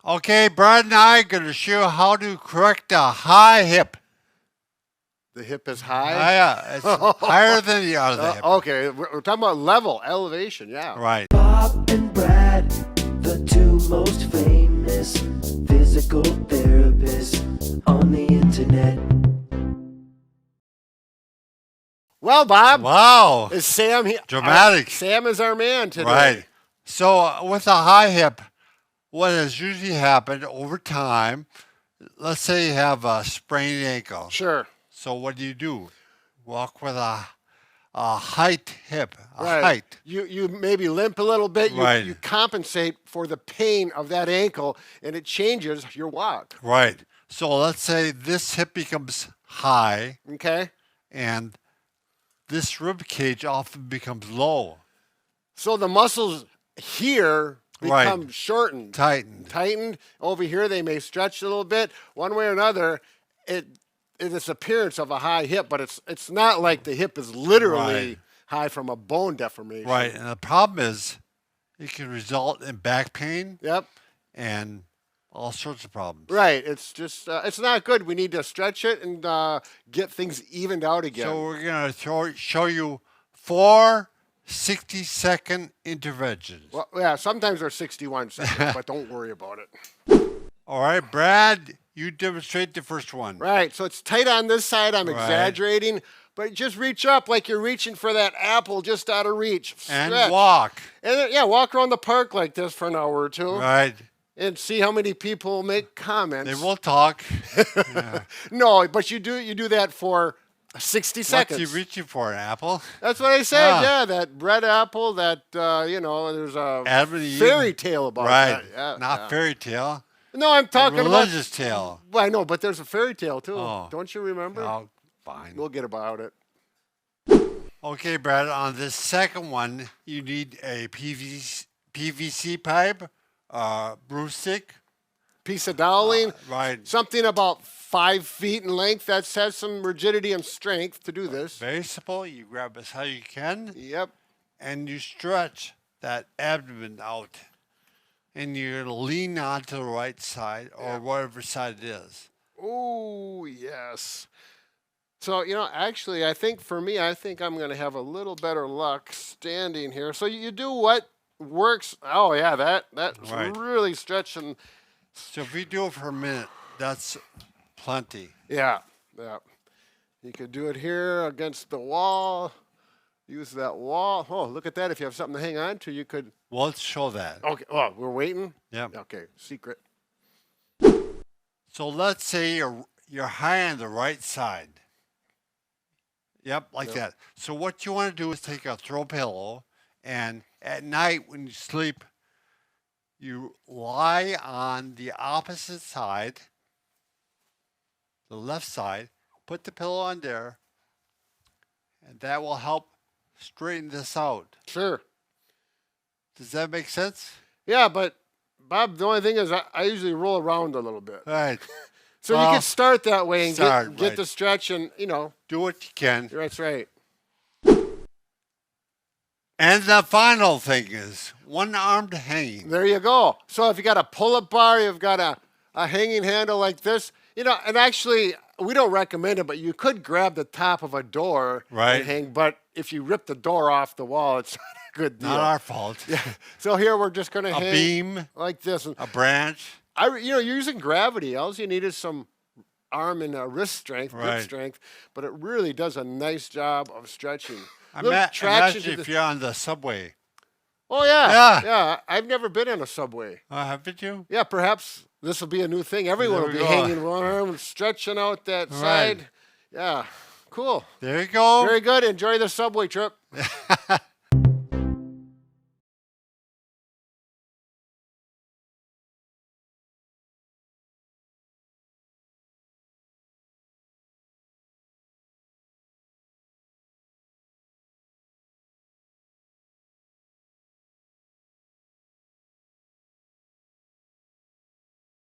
Okay, Brad and I are going to show you how to correct a high hip. The hip is Ah, high? yeah, it's higher than the other hip. Okay, we're talking about level, elevation, yeah. Right. Bob and Brad, the two most famous physical therapists on the internet. Well, Bob, Wow. is Sam here? Dramatic. Sam is our man today. Right. So with a high hip, what has usually happened over time, let's say you have a sprained ankle. Sure. So what do? Walk with a height hip, a Right. height. You maybe limp a little bit. Right. You compensate for the pain of that ankle, and it changes your walk. Right. So let's say this hip becomes high Okay? and this rib cage often becomes low, So the muscles here Right. become shortened. tightened. Over here, they may stretch a little bit. One way or another, it is appearance of a high hip, but it's not like the hip is literally Right. high from a bone deformation. Right. And the problem is it can result in back pain Yep. and all sorts of problems. Right. It's just it's not good. We need to stretch it and get things evened out again. So we're going to show you 4 60-second interventions. Well, yeah, sometimes they're 61 seconds, but don't worry about it. All right, Brad, you demonstrate the first one. Right. So it's tight on this side. I'm Right. exaggerating, but just reach up like you're reaching for that apple just out of reach. And Stretch. walk. And then, yeah, walk around the park like this for an hour or two Right. and see how many people make comments. They will talk. Yeah. No, but you do that for 60 seconds. What's he reaching for, an apple? That's what I said. Ah. Yeah, that red apple. That there's a Adam and Eve. fairy tale about Right. that. Yeah, Not yeah. fairy tale. No, I'm talking about. Religious tale. Well, I know, but there's a fairy tale too. Oh. Don't you remember? Oh, fine. We'll get about it. Okay, Brad, on this second one, you need a PVC pipe, broomstick. Piece of doweling. Right. Something about 5 feet in length that has some rigidity and strength to do this. Very simple. You grab as high as you can, Yep. and you stretch that abdomen out. And you're going to lean onto the right side or whatever side it is. Oh, yes. So, actually, I think for me, I think I'm going to have a little better luck standing here. So you do what works. Oh, yeah, that's Right. really stretching. So if you do it for a minute, that's plenty. Yeah, yeah. You could do it here against the wall. Use that wall. Oh, look at that. If you have something to hang on to, you could. Well, let's show that. Okay. Oh, we're waiting? Yep. Okay, secret. So let's say you're high on the right side. Yep, like Yep. that. So what you want to do is take a throw pillow, and at night when you sleep, you lie on the opposite side, the left side, put the pillow on there, and that will help straighten this out. Sure. Does that make sense? Yeah, but Bob, the only thing is I usually roll around a little bit. All right. So you Well, can start that way and start, get right. the stretch and, Do what you can. that's right. And the final thing is one-armed hanging. There you go. So if you got a pull-up bar, you've got a hanging handle like this, and actually we don't recommend it, but you could grab the top of a door Right. and hang. But if you rip the door off the wall, it's not a good deal. Not our fault. So here we're just going to A hang beam, like this. And a branch. you're using gravity. All you need is some arm and wrist strength, grip Right. strength, but it really does a nice job of stretching. Imagine to if the. you're on the subway. Oh yeah, Yeah. yeah. I've never been in a subway. Haven't you? Yeah, perhaps this will be a new thing. Everyone There will we be go. hanging one arm and stretching out that Right. side. Yeah, cool. There you go. Very good. Enjoy the subway trip.